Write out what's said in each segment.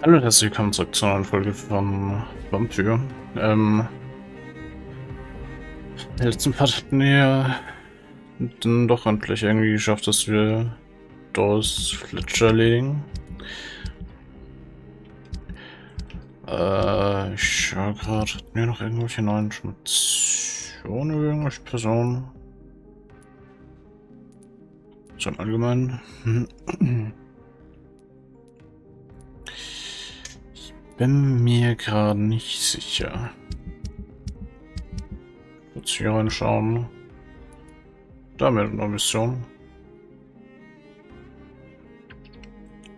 Hallo und herzlich willkommen zurück zur neuen Folge von Vampyr. In der letzten Part hatten wir dann doch endlich irgendwie geschafft, dass wir das Gletscher erledigen. Ich schaue gerade, hatten wir noch irgendwelche neuen Informationen über irgendwelche Personen? So im Allgemeinen. Bin mir gerade nicht sicher. Kurz hier reinschauen. Da haben wir noch eine Mission.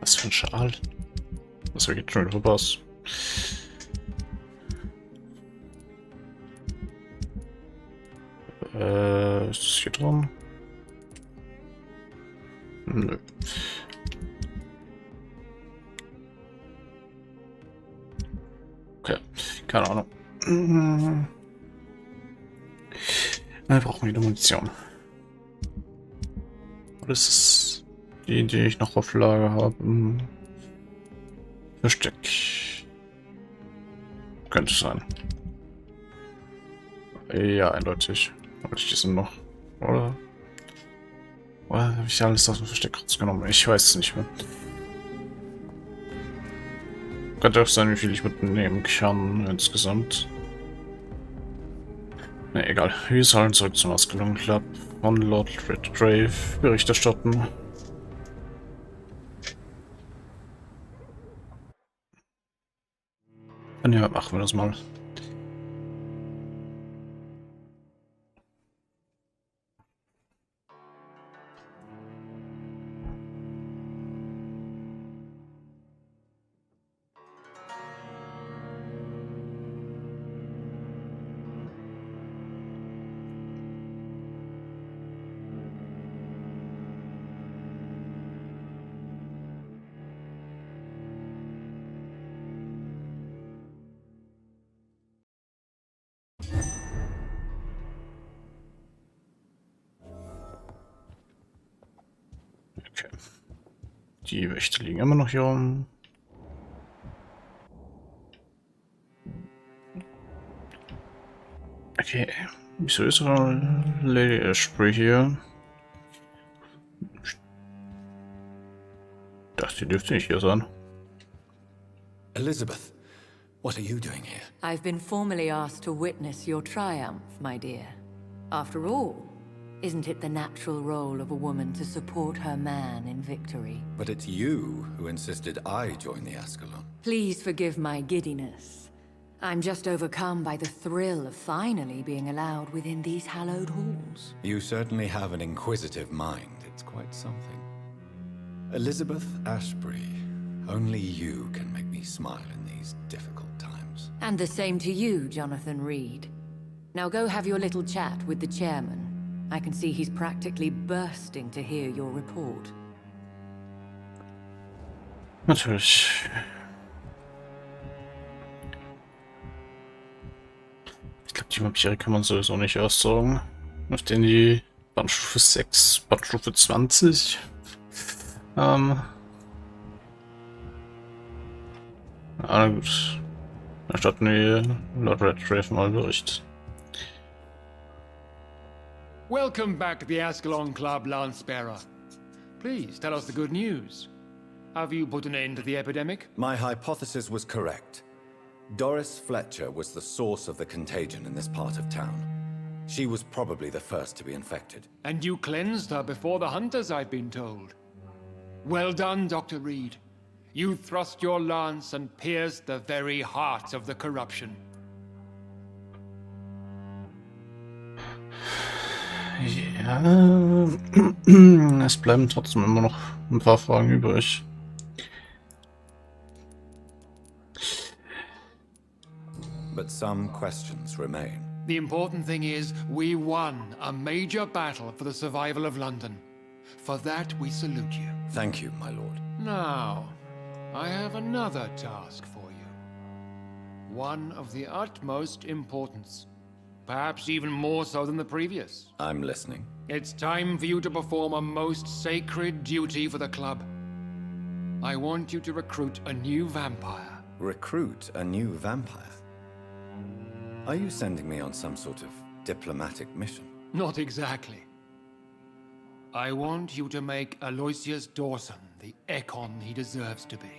Was für ein Schal. Das habe ich jetzt schon wieder verpasst. Ist das hier dran? Nö. Okay, keine Ahnung. Wir brauchen wieder Munition. Das ist die ich noch auf Lager habe. Versteck. Könnte sein. Ja, eindeutig. Aber die sind noch. Oder habe ich alles aus dem Versteck rausgenommen? Ich weiß es nicht mehr. Könnte auch sein, wie viel ich mitnehmen kann insgesamt. Ne, egal. Wir sollen zurück zum Askelon Club von Lord Redgrave Bericht erstatten. Und ja, machen wir das mal. Okay. Die Wächter liegen immer noch hier rum. Okay. Wieso ist Lady Ashbury hier? Ich dachte, die dürfte nicht hier sein. Elizabeth, what are you doing here? I've been formally asked to witness your triumph, my dear. After all, isn't it the natural role of a woman to support her man in victory? But it's you who insisted I join the Ascalon. Please forgive my giddiness. I'm just overcome by the thrill of finally being allowed within these hallowed halls. You certainly have an inquisitive mind. It's quite something. Elizabeth Ashbury, only you can make me smile in these difficult times. And the same to you, Jonathan Reed. Now go have your little chat with the chairman. I can see he's practically bursting to hear your report. Natürlich. Ich glaube, die Vampyre kann man sowieso nicht aussagen. Auf denen die Bandstufe 6, Bandstufe 20. Na gut. Erstatten wir Lord Redgrave mal Bericht. Welcome back to the Ascalon Club, Lance-Bearer. Please tell us the good news. Have you put an end to the epidemic? My hypothesis was correct. Doris Fletcher was the source of the contagion in this part of town. She was probably the first to be infected. And you cleansed her before the hunters, I've been told. Well done, Dr. Reed. You thrust your lance and pierced the very heart of the corruption. Ja, es bleiben trotzdem immer noch ein paar Fragen übrig. But some questions remain. The important thing is, we won a major battle for the survival of London. For that, we salute you. Thank you, my lord. Now, I have another task for you. One of the utmost importance. Perhaps even more so than the previous. I'm listening. It's time for you to perform a most sacred duty for the club. I want you to recruit a new vampire. Recruit a new vampire? Are you sending me on some sort of diplomatic mission? Not exactly. I want you to make Aloysius Dawson the Ekon he deserves to be.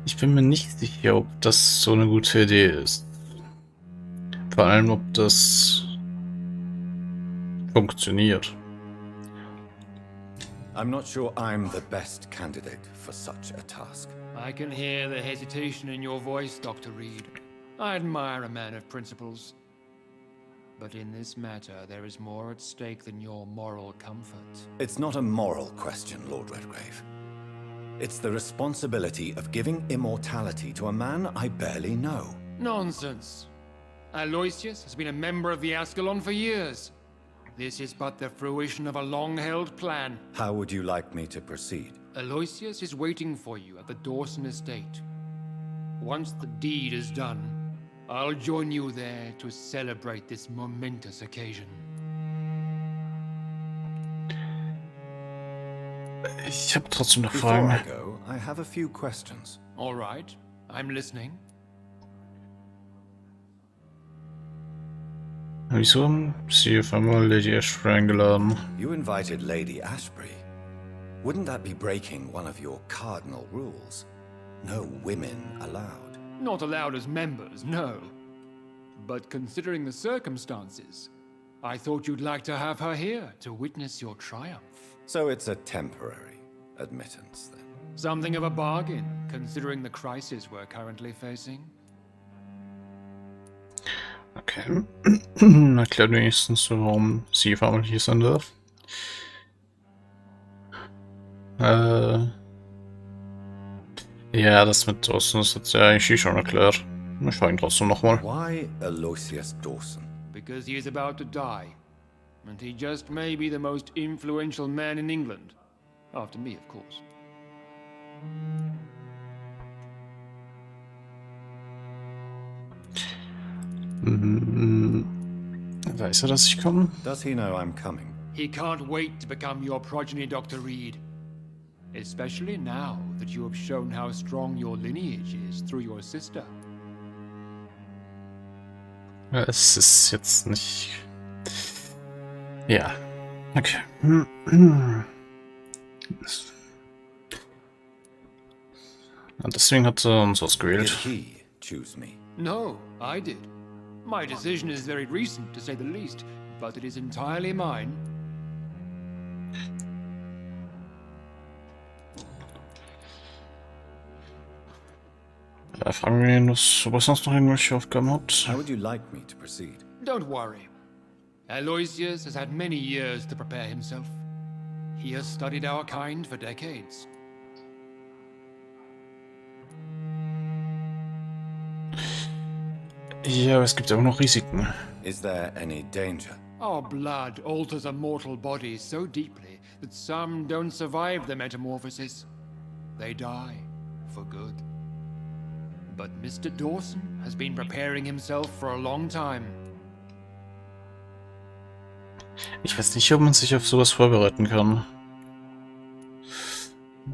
Ich bin mir nicht sicher, ob das so eine gute Idee ist. Vor allem, ob das funktioniert. I'm not sure I'm the best candidate for such a task. I can hear the hesitation in your voice, Dr. Reed. I admire a man of principles. But in this matter, there is more at stake than your moral comfort. It's not a moral question, Lord Redgrave. It's the responsibility of giving immortality to a man I barely know. Nonsense. Aloysius has been a member of the Ascalon for years. This is but the fruition of a long-held plan. How would you like me to proceed? Aloysius is waiting for you at the Dawson estate. Once the deed is done, I'll join you there to celebrate this momentous occasion. Ich habe trotzdem noch Before Fragen. I go, I have a few questions. All right, I'm listening. Wieso haben Sie auf einmal Lady Ashbury eingeladen? You invited Lady Ashbury. Wouldn't that be breaking one of your cardinal rules? No women allowed. Not allowed as members, no. But considering the circumstances, I thought you'd like to have her here to witness your triumph. So it's a temporary admittance, then. Something of a bargain, considering the crisis we're currently facing. Okay. Erklärt wenigstens, warum sie auf einmal hier sein darf. Ja, das mit Dawson, das hat ja eigentlich schon erklärt. Ich frage ihn trotzdem nochmal. Why Aloysius Dawson? Because he is about to die. And he just may be the most influential man in England. After me, of course. Weiß er, dass ich komme? Does he know I'm coming? He can't wait to become your progeny, Dr. Reed. Especially now that you have shown how strong your lineage is through your sister. Es ist jetzt nicht... Ja. Okay. Und deswegen hat er uns Did ausgewählt. he choose me? No, I did. My decision is very recent, to say the least, but it is entirely mine. Fragen wir ihn, ob er sonst noch irgendwelche Aufgaben hat. How would you like me to proceed? Don't worry. Aloysius has had many years to prepare himself. He has studied our kind for decades. Ja, aber es gibt ja auch noch Risiken. Is there any danger? Our blood alters a mortal body so deeply that some don't survive the metamorphosis. They die for good. But Mr. Dawson has been preparing himself for a long time. Ich weiß nicht, ob man sich auf sowas vorbereiten kann.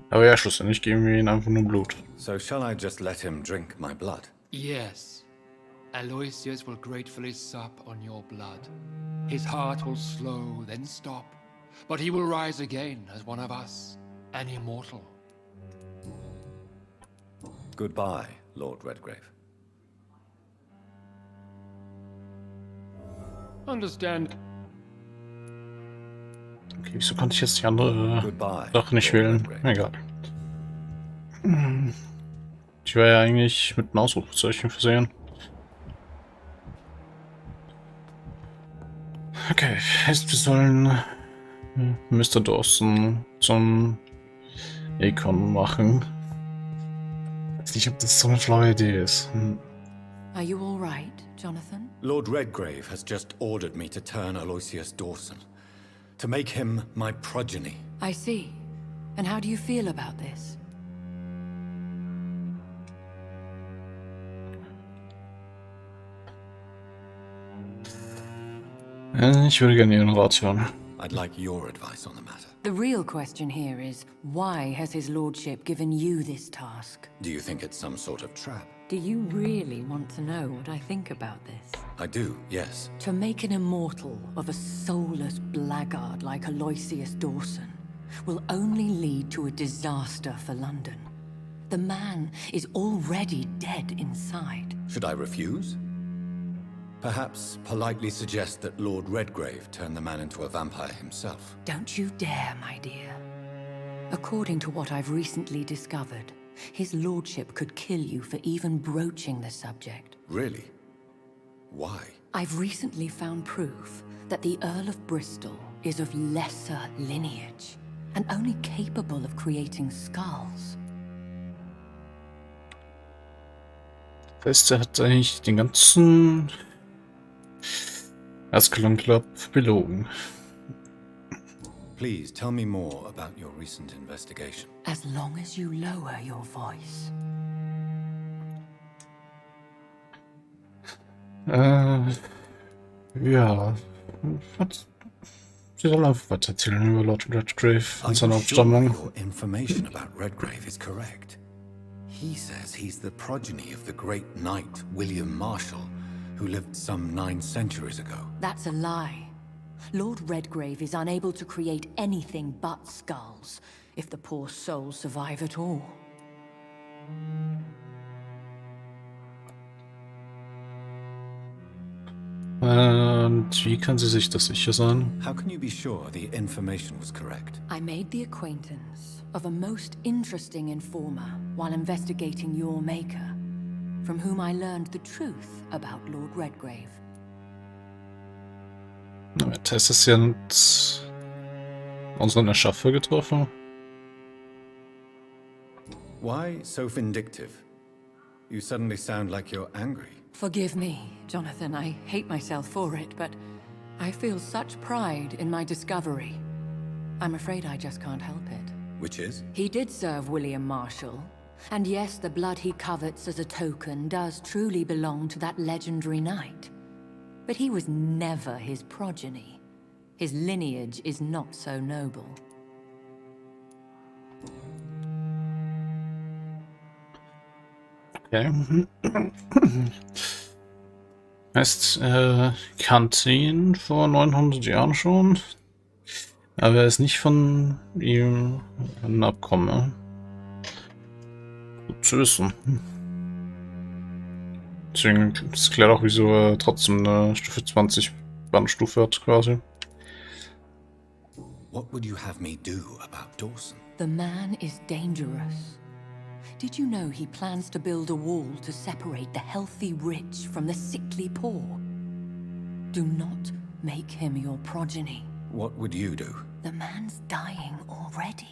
Aber ja, schlussendlich geben wir ihm einfach nur Blut. So shall I just let him drink my blood? Yes. Aloysius will gratefully sup on your blood. His heart will slow, then stop. But he will rise again as one of us, an immortal. Goodbye, Lord Redgrave. Understand. Okay, wieso konnte ich jetzt die andere Goodbye, Sache nicht Lord wählen? Redgrave. Egal. Ich war ja eigentlich mit einem Ausrufezeichen versehen. Okay, heißt wir sollen Mr. Dawson zum Ekon machen. Ich weiß nicht, ob das so eine schlaue Idee ist. Are you all right, Jonathan? Lord Redgrave has just ordered me to turn Aloysius Dawson, to make him my progeny. I see. And how do you feel about this? Ich würde gerne Ihren Rat hören. I'd like your advice on the matter. The real question here is, why has his lordship given you this task? Do you think it's some sort of trap? Do you really want to know what I think about this? I do, yes. To make an immortal of a soulless blackguard like Aloysius Dawson will only lead to a disaster for London. The man is already dead inside. Should I refuse? Perhaps politely suggest that Lord Redgrave turned the man into a vampire himself. Don't you dare, my dear. According to what I've recently discovered, his lordship could kill you for even broaching the subject. Really? Why? I've recently found proof that the Earl of Bristol is of lesser lineage and only capable of creating skulls. Das heißt, er hat eigentlich den ganzen Ascalon Club belogen. Please tell me more about your recent investigation. As long as you lower your voice. Ja. Sie soll einfach weiter erzählen über Lord Redgrave Are und seine you sure Abstammung. your information about Redgrave is correct? He says he's the progeny of the great knight William Marshall, who lived some 9 centuries ago. That's a lie. Lord Redgrave is unable to create anything but skulls, if the poor souls survive at all. Und wie kann sie sich das sicher sein? How can you be sure the information was correct? I made the acquaintance of a most interesting informer while investigating your maker, from whom I learned the truth about Lord Redgrave. Hat es jetzt unseren Erschaffer getroffen? Why so vindictive? You suddenly sound like you're angry. Forgive me, Jonathan, I hate myself for it, but I feel such pride in my discovery. I'm afraid I just can't help it. Which is? He did serve William Marshall, and yes, the blood he covets as a token does truly belong to that legendary knight. But he was never his progeny. His lineage is not so noble. Okay. Heißt, kannte ihn vor 900 Jahren schon, aber er ist nicht von ihm ein Abkommen. Ja? Gut zu wissen. Deswegen ist klar auch, wieso er trotzdem eine Stufe 20 Bandstufe hat, quasi. What would you have me do about Dawson? The man is dangerous. Did you know he plans to build a wall to separate the healthy rich from the sickly poor? Do not make him your progeny. What would you do? The man's dying already.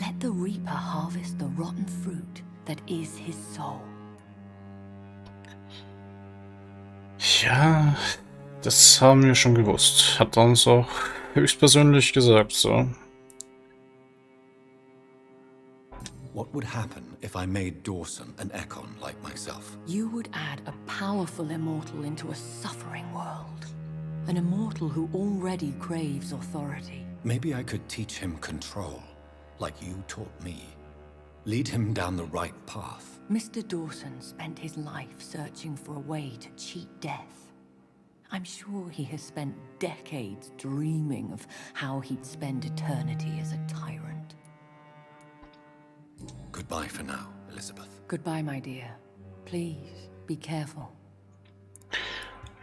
Let the reaper harvest the rotten fruit that is his soul. Ja, das haben wir schon gewusst. Hat er uns auch höchstpersönlich gesagt, so. What would happen if I made Dawson an Econ like myself? You would add a powerful immortal into a suffering world. An immortal who already craves authority. Maybe I could teach him control, like you taught me. Lead him down the right path. Mr. Dawson spent his life searching for a way to cheat death. I'm sure he has spent decades dreaming of how he'd spend eternity as a tyrant. Goodbye for now, Elizabeth. Goodbye, my dear. Please, be careful.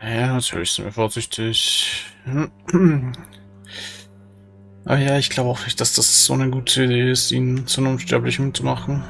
Ja, natürlich sind wir vorsichtig. Aber ja, ich glaube auch nicht, dass das so eine gute Idee ist, ihn zu einem Unsterblichen zu machen.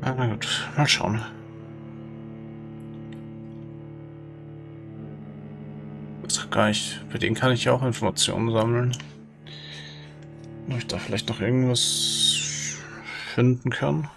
Na gut, mal schauen. Das gar nicht. Bei denen kann ich auch Informationen sammeln. Habe ich da vielleicht noch irgendwas finden kann.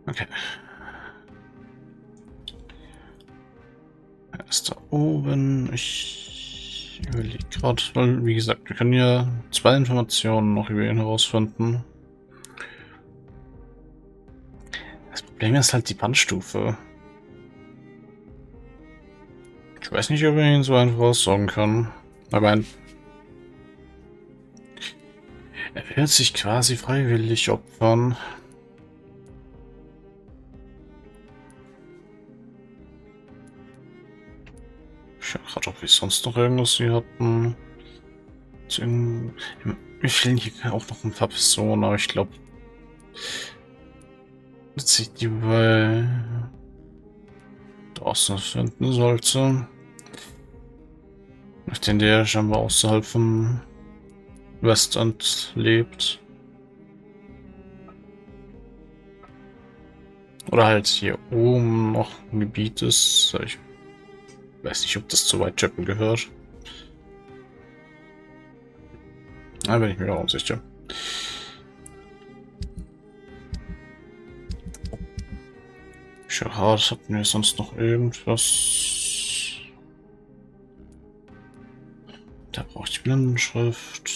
Okay. Er ist da oben. Ich überlege gerade, weil, wie gesagt, wir können ja 2 Informationen noch über ihn herausfinden. Das Problem ist halt die Bandstufe. Ich weiß nicht, ob wir ihn so einfach aussagen können. Aber er wird sich quasi freiwillig opfern. Ich schaue gerade, ob wir sonst noch irgendwas hier hatten. Mir fehlen hier auch noch ein paar Personen, aber ich glaube, dass ich die bei draußen finden sollte. Nachdem der scheinbar außerhalb vom Westend lebt. Oder halt hier oben noch ein Gebiet ist. Ich weiß nicht, ob das zu Whitechapel gehört. Da bin ich mir auch unsicher. Schade, hatten wir sonst noch irgendwas? Da brauche ich Blindenschrift.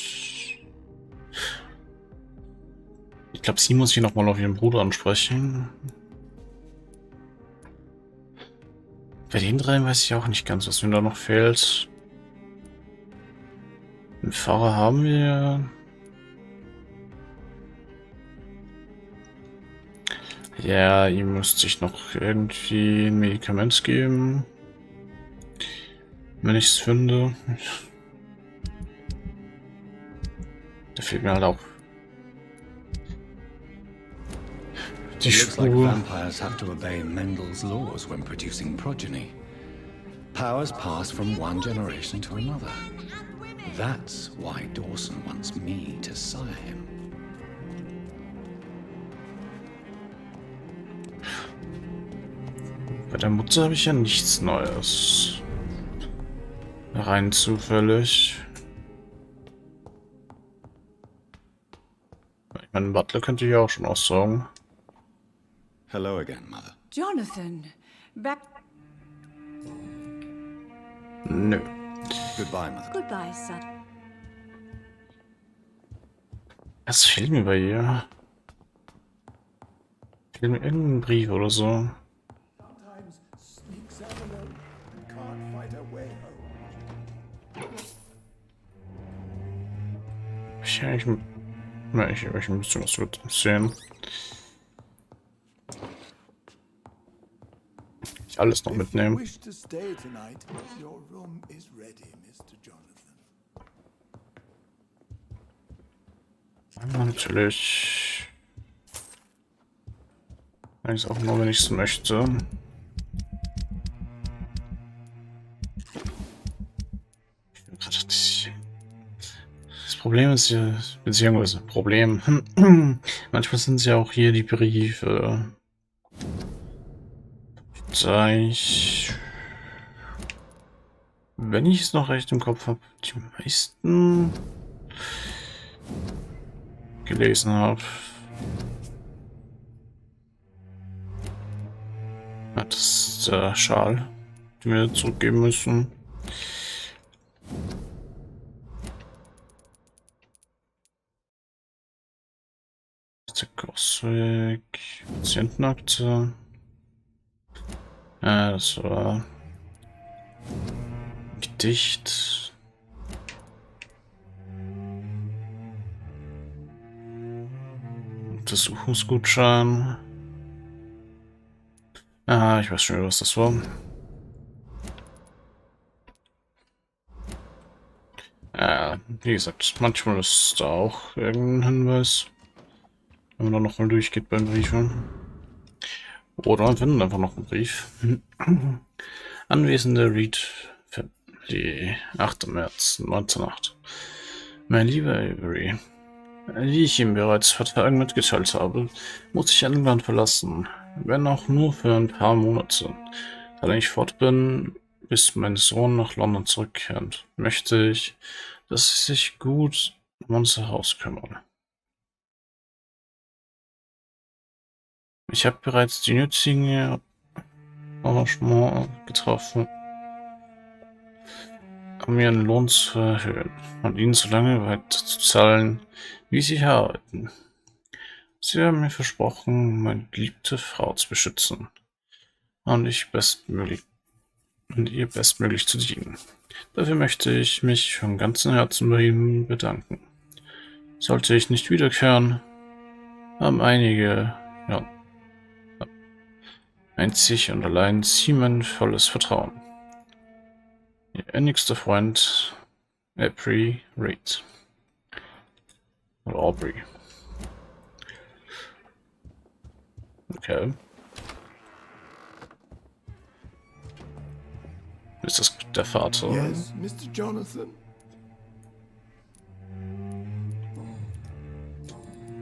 Ich glaube, sie muss hier nochmal auf ihren Bruder ansprechen. Bei den dreien weiß ich auch nicht ganz, was mir da noch fehlt. Den Fahrer haben wir. Ja, ihm müsste ich noch irgendwie ein Medikament geben. Wenn ich es finde. Da fehlt mir halt auch die Looks like Spur. vampires have to obey Mendel's laws when producing progeny. Powers pass from one generation to another. That's why Dawson wants me to sire him. Bei der Mutter habe ich ja nichts Neues. Rein zufällig. Ich meine, Butler könnte ich ja auch schon aussagen. Hello again, Mother. Jonathan, back. Nö. Goodbye, Mother. Goodbye, son. Was fehlt mir bei ihr? Fehlt mir irgendein Brief oder so? Ich eigentlich. Na, ich möchte ein bisschen was mit sehen. Ich alles noch mitnehmen. Wish to stay tonight, your room is ready, Mr. Jonathan. Ja, natürlich. Eigentlich auch nur, wenn ich es möchte. Das Problem ist ja, beziehungsweise Problem. Manchmal sind es ja auch hier die Briefe. Wenn ich es noch recht im Kopf habe, die meisten gelesen habe. Das ist der Schal, den wir zurückgeben müssen. Corsair, Patientenakte. Ja, das war Gedicht. Untersuchungsgutschein. Ah, ich weiß schon, was das war. Wie gesagt, manchmal ist da auch irgendein Hinweis, wenn man da noch mal durchgeht beim Briefen. Oder man findet einfach noch einen Brief. Anwesende Reed Family, 8. März 1908. Mein lieber Avery, wie ich ihm bereits vor Tagen mitgeteilt habe, muss ich England verlassen, wenn auch nur für ein paar Monate. Da ich fort bin, bis mein Sohn nach London zurückkehrt, möchte ich, dass Sie sich gut um unser Haus kümmern. Ich habe bereits die nötigen Arrangements getroffen, um Ihren Lohn zu erhöhen und Ihnen so lange weiter zu zahlen, wie Sie arbeiten. Sie haben mir versprochen, meine geliebte Frau zu beschützen und ihr bestmöglich zu dienen. Dafür möchte ich mich von ganzem Herzen bei Ihnen bedanken. Sollte ich nicht wiederkehren, haben einzig und allein Sie mein volles Vertrauen. Ihr innigster Freund, Aubrey Reed. Oder Aubrey. Okay. Ist das der Vater? Yes, Mr. Jonathan?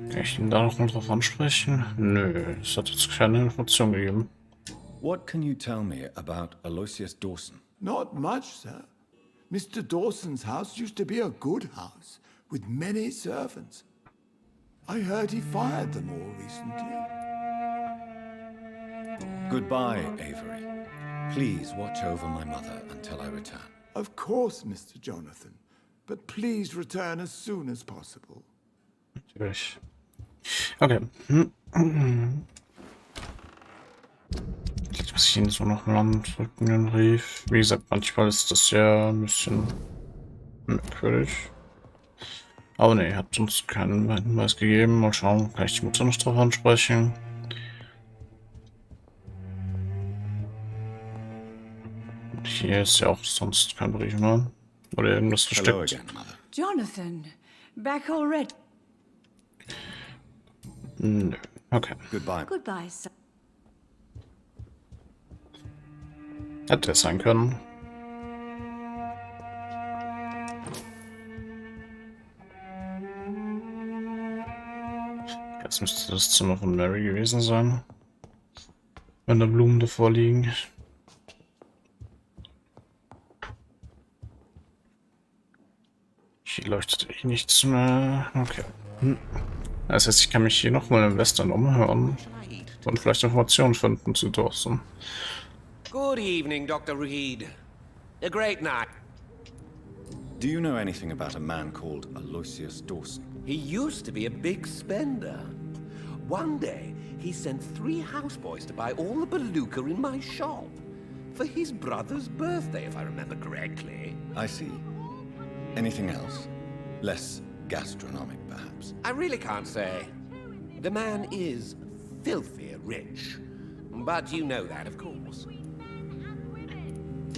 Kann ich ihn da noch mal drauf ansprechen? Nö, es hat jetzt keine Information gegeben. What can you tell me about Aloysius Dawson? Not much, sir. Mr. Dawson's house used to be a good house, with many servants. I heard he fired them all recently. Goodbye, Avery. Please watch over my mother until I return. Of course, Mr. Jonathan. But please return as soon as possible. Natürlich. Okay. Jetzt muss ich ihn so noch mal andrücken, den Brief. Wie gesagt, manchmal ist das ja ein bisschen merkwürdig. Aber ne, hat uns keinen Hinweis gegeben. Mal schauen, kann ich die Mutter noch drauf ansprechen. Und hier ist ja auch sonst kein Brief mehr. Oder irgendwas Hello versteckt. again, Mother. Jonathan, back already. Nö. Okay. Goodbye. Goodbye, sir. Hätte es sein können. Jetzt müsste das Zimmer von Mary gewesen sein. Wenn da Blumen davor liegen. Hier leuchtet eh nichts mehr. Okay. Das heißt, ich kann mich hier nochmal im Western umhören und vielleicht Informationen finden zu Dawson. Good evening, Dr. Reed. A great night. Do you know anything about a man called Aloysius Dawson? He used to be a big spender. One day, he sent 3 houseboys to buy all the beluga in my shop. For his brother's birthday, if I remember correctly. I see. Anything else? Less gastronomic, perhaps? I really can't say. The man is filthy rich. But you know that, of course.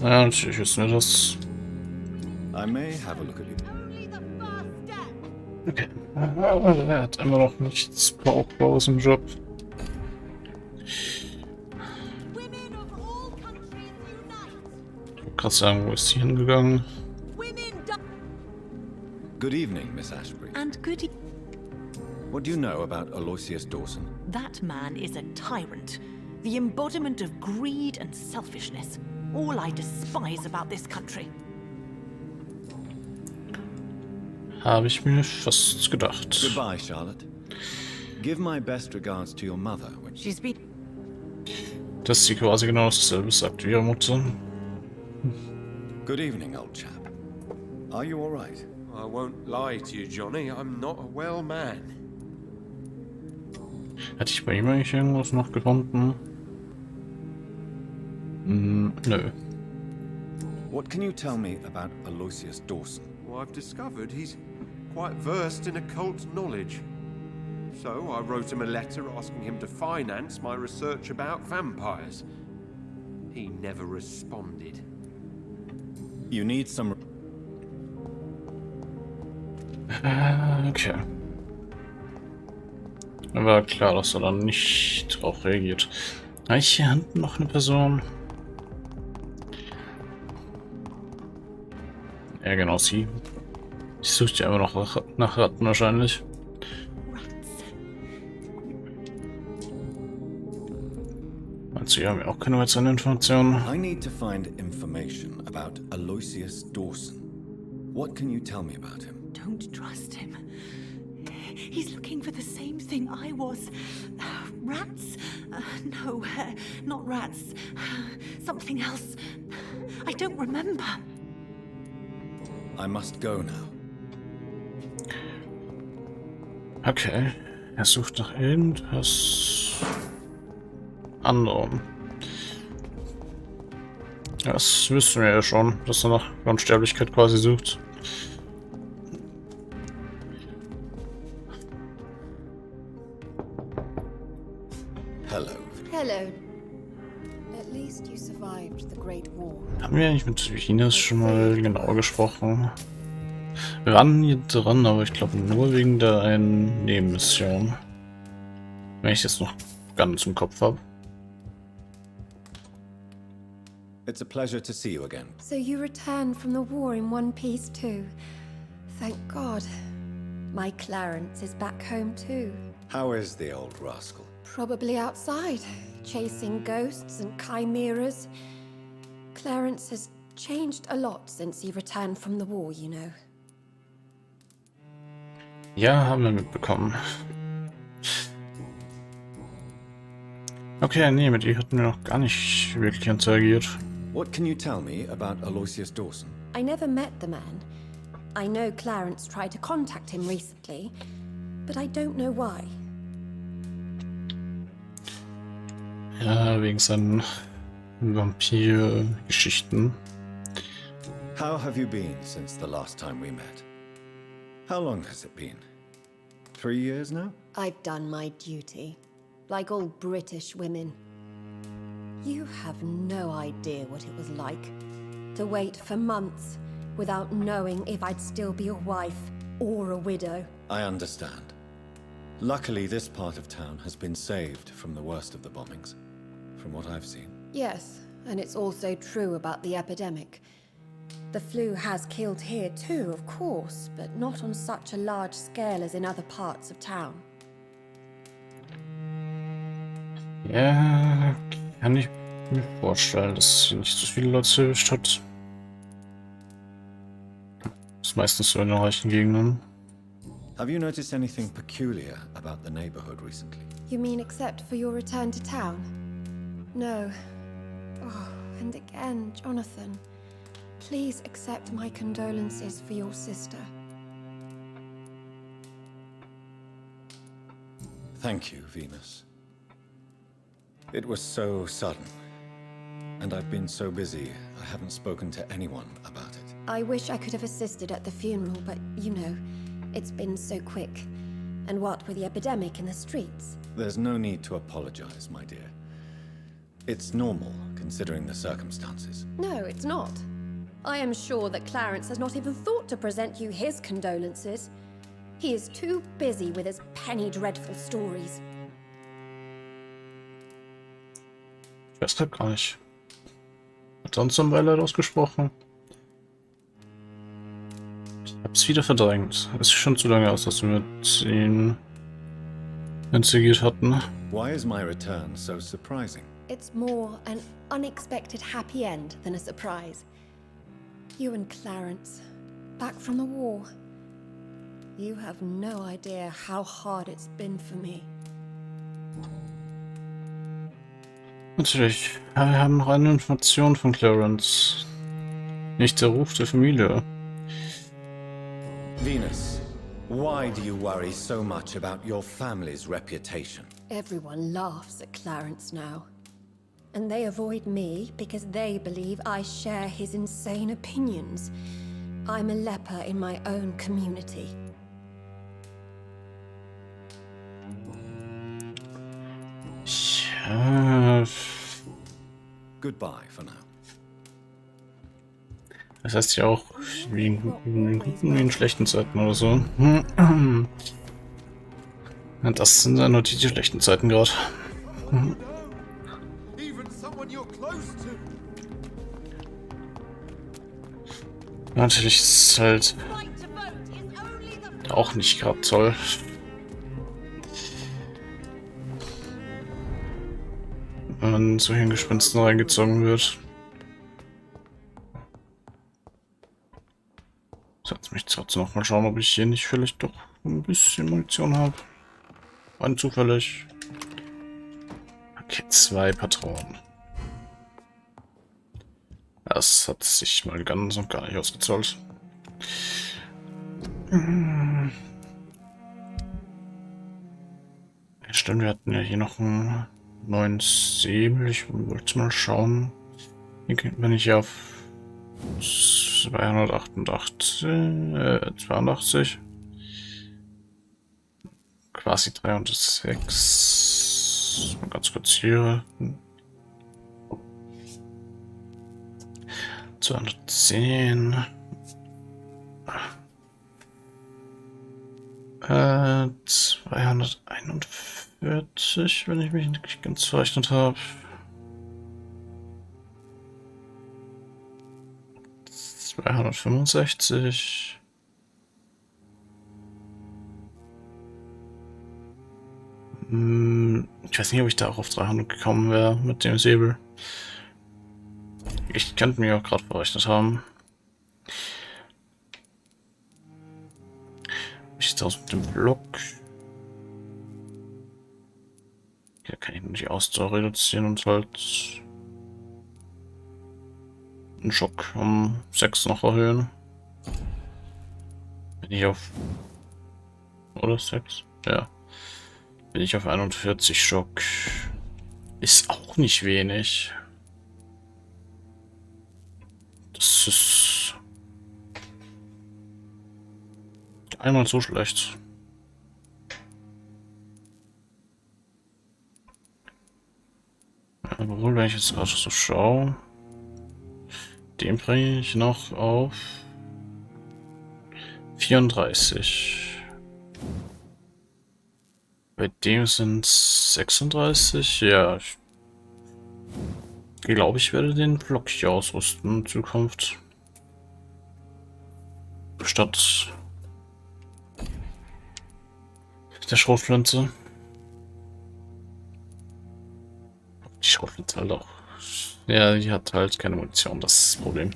Ja, natürlich wissen wir das. I may have a look at you. Okay. Er hat immer noch nichts Brauchbares im Job. Ich wollte gerade sagen, wo ist sie hingegangen? Good evening, Miss Ashbury. And good What do you know about Aloysius Dawson? That man is a tyrant, the embodiment of greed and selfishness. All I despise about this country. Habe ich mir fast gedacht. Goodbye, Charlotte. Give my best regards to your mother when She's been... Dass sie quasi genau dasselbe sagt wie ihre Mutter. Good evening, old chap. Are you all right? I won't lie to you, Johnny. I'm not a well man. Hätte ich bei ihm eigentlich irgendwas noch gefunden? Nö. What can you tell me about Aloysius Dawson? Well, I've discovered he's quite versed in occult knowledge. So I wrote him a letter asking him to finance my research about vampires. He never responded. You need some... Okay. War klar, dass er dann nicht drauf reagiert. Habe ich hier hinten noch eine Person? Ja, genau, sie. Ich suche ja immer noch nach Ratten wahrscheinlich. Also, hier haben wir auch keine weiteren Informationen. I need to find information about Aloysius Dawson. What can you tell me about him? Don't trust him. He's looking for the same thing I was. Rats? No, not rats. Something else. I don't remember. I must go now. Okay. Er sucht nach irgendwas anderem. Das wissen wir ja schon, dass er nach Unsterblichkeit quasi sucht. Hello. Hello. At least you survived the Great War. Haben wir eigentlich mit Venus schon mal genauer gesprochen? Wir waren hier dran, aber ich glaube nur wegen der einen Nebenmission. Wenn ich das noch ganz im Kopf habe. It's a pleasure to see you again. So you returned from the war in one piece too. Thank God. My Clarence is back home too. How is the old rascal? Probably outside, chasing ghosts and chimeras. Clarence has changed a lot since he returned from the war, you know. Ja, haben wir mitbekommen. Okay, nee, mit ihr hatten wir noch gar nicht wirklich interagiert. What can you tell me about Aloysius Dawson? I never met the man. I know Clarence tried to contact him recently, but I don't know why. Ja, wegen seinen Vampyr-Geschichten. How have you been since the last time we met? How long has it been? 3 years now? I've done my duty, like all British women. You have no idea what it was like to wait for months without knowing if I'd still be a wife or a widow. I understand. Luckily, this part of town has been saved from the worst of the bombings, from what I've seen. Yes, and it's also true about the epidemic. The flu has killed here too, of course, but not on such a large scale as in other parts of town. Ja, kann ich mir vorstellen, dass sie nicht so viele Leute erwischt hat. Das ist meistens so in den reichen Gegenden. Have you noticed anything peculiar about the neighborhood recently? You mean except for your return to town? No. Oh, and again, Jonathan. Please accept my condolences for your sister. Thank you, Venus. It was so sudden, and I've been so busy, I haven't spoken to anyone about it. I wish I could have assisted at the funeral, but you know, it's been so quick. And what with the epidemic in the streets? There's no need to apologize, my dear. It's normal, considering the circumstances. No, it's not. I am sure that Clarence has not even thought to present you his condolences. He is too busy with his penny dreadful stories. Ich weiß halt gar nicht. Hat sonst ein Beileid ausgesprochen? Ich hab's wieder verdrängt. Es ist schon zu lange aus, dass wir mit ihnen interagiert hatten. Why is my return so surprising? It's more an unexpected happy end than a surprise. You and Clarence, back from the war. You have no idea how hard it's been for me. Natürlich. Ja, wir haben noch eine Information von Clarence. Nicht der Ruf der Familie. Venus, why do you worry so much about your family's reputation? Everyone laughs at Clarence now. And they avoid me because they believe I share his insane opinions. I'm a leper in my own community. Ja. Goodbye for now. Das heißt ja auch wie in guten wie in schlechten Zeiten oder so. Ja, das sind ja nur die schlechten Zeiten gerade. Natürlich ist es halt auch nicht gerade toll. Wenn man zu Hirngespinsten reingezogen wird. Setz mich trotzdem noch mal schauen, ob ich hier nicht vielleicht doch ein bisschen Munition habe. Rein zufällig. Okay, 2 Patronen. Das hat sich mal ganz und gar nicht ausgezahlt. Ja, stimmt, wir hatten ja hier noch einen neuen Säbel. Ich wollte mal schauen. Wenn ich hier auf 282, quasi 306. Mal ganz kurz hier. 210. 241, wenn ich mich nicht ganz verrechnet habe. 265. Ich weiß nicht, ob ich da auch auf 300 gekommen wäre mit dem Säbel. Ich könnte mir auch gerade verrechnet haben. Wie sieht es aus mit dem Block? Hier kann ich nur die Ausdauer reduzieren und halt einen Schock um 6 noch erhöhen. Bin ich auf... Oder 6? Ja. Bin ich auf 41 Schock. Ist auch nicht wenig. Das ist... einmal so schlecht. Obwohl, wenn ich jetzt gerade so schaue, den bringe ich noch auf 34. Bei dem sind 36. Ja, ich glaube, ich werde den Block hier ausrüsten in Zukunft. Statt der Schrotflinte. Die Schrotflinte halt auch. Ja, die hat halt keine Munition, das ist das Problem.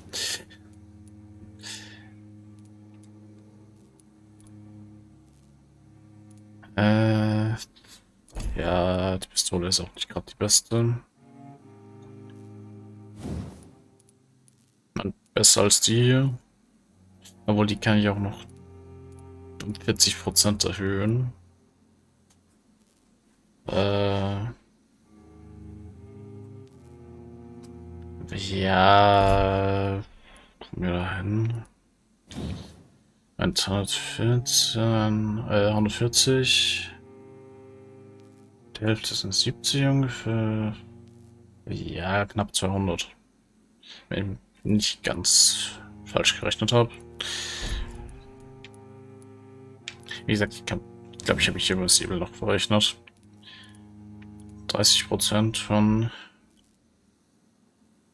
Ja, die Pistole ist auch nicht gerade die beste. Besser als die hier. Obwohl, die kann ich auch noch um 40% erhöhen. Ja, kommen wir da hin. 140. Die Hälfte sind 70 ungefähr. Ja, knapp 200. Wenn ich nicht ganz falsch gerechnet habe. Wie gesagt, ich glaube, ich habe mich hier über das Säbel noch verrechnet. 30% von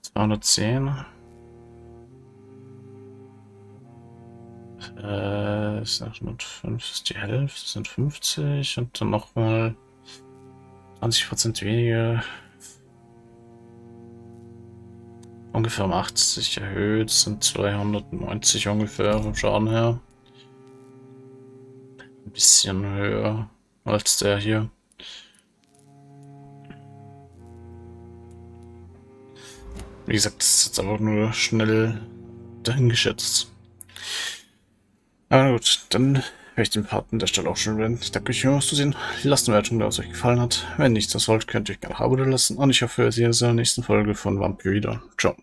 210. Ist 105 ist die Hälfte, das sind 50 und dann nochmal 20% weniger. Ungefähr um 80 erhöht, sind 290 ungefähr vom Schaden her. Ein bisschen höher als der hier. Wie gesagt, das ist jetzt aber nur schnell dahingeschätzt. Aber gut, dann werde ich den Part an der Stelle auch schon beenden. Ich danke euch fürs Zusehen. Lasst eine Wertung da, was euch gefallen hat. Wenn nicht das wollt, könnt ihr gerne ein Abo da lassen. Und ich hoffe, wir sehen uns in der nächsten Folge von Vampyr wieder. Ciao.